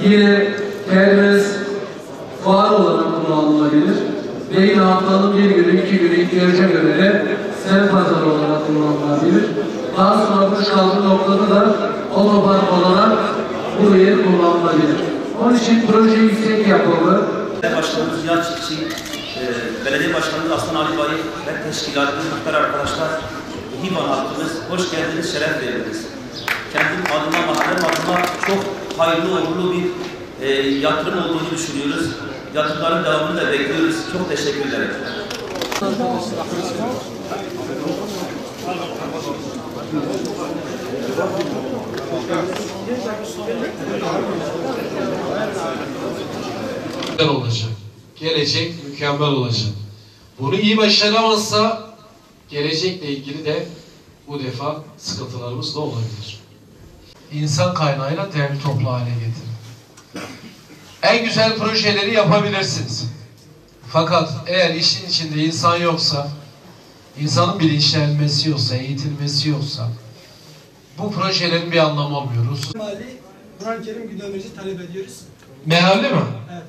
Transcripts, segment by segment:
Yine kermes fuar olarak kullanılabilir. Ve yine haftanın bir günü, iki günü ihtiyaca göre de sen pazarı olarak kullanılabilir. Daha sonra kuş kaldığı noktada da otopark olarak bu yer kullanılabilir. Onun için proje yüksek yapıldı. Başkanımız Ziya Çiftçi, Belediye Başkanımız Aslan Ali Bayır ve teşkilatımız, muhtar arkadaşlar, Hivan halkımız, hoş geldiniz, şeref verdiniz. Kendim adıma, mahallem adıma çok hayırlı, uğurlu bir yatırım olduğunu düşünüyoruz. Yatırımların devamını da bekliyoruz. Çok teşekkür ederim. Olacak. Gelecek mükemmel olacak. Bunu iyi başaramazsa gelecekle ilgili de bu defa sıkıntılarımız da olabilir. İnsan kaynağıyla değerli toplu hale getirin. En güzel projeleri yapabilirsiniz. Fakat eğer işin içinde insan yoksa, insanın bilinçlenmesi yoksa, eğitilmesi yoksa bu projelerin bir anlamı olmuyor. Mali Kur'an-ı Kerim güdemeci talep ediyoruz. Mealli mi? Evet,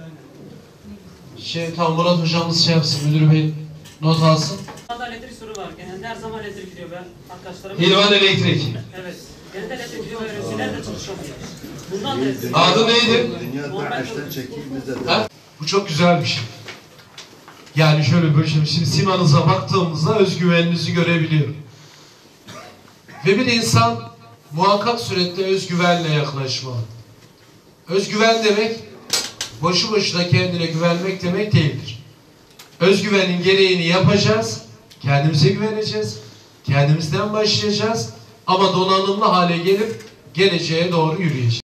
aynen. Tam Murat hocamız şey yapsın, müdür bey not alsın. Elektrik sorunu var. Genelde her zaman elektrik gidiyor ben arkadaşlarım. Hilvan Elektrik. Evet. Genelde elektrik gidiyor ve öğrenciler de çalışamıyor. Bundan da Adı neydi? Bu çok güzel bir şey. Yani şöyle böyle şimdi simanıza baktığımızda özgüveninizi görebiliyorum. Ve bir insan muhakkak surette özgüvenle yaklaşmalı. Özgüven demek boşu boşuna kendine güvenmek demek değildir. Özgüvenin gereğini yapacağız, kendimize güveneceğiz, kendimizden başlayacağız ama donanımlı hale gelip geleceğe doğru yürüyeceğiz.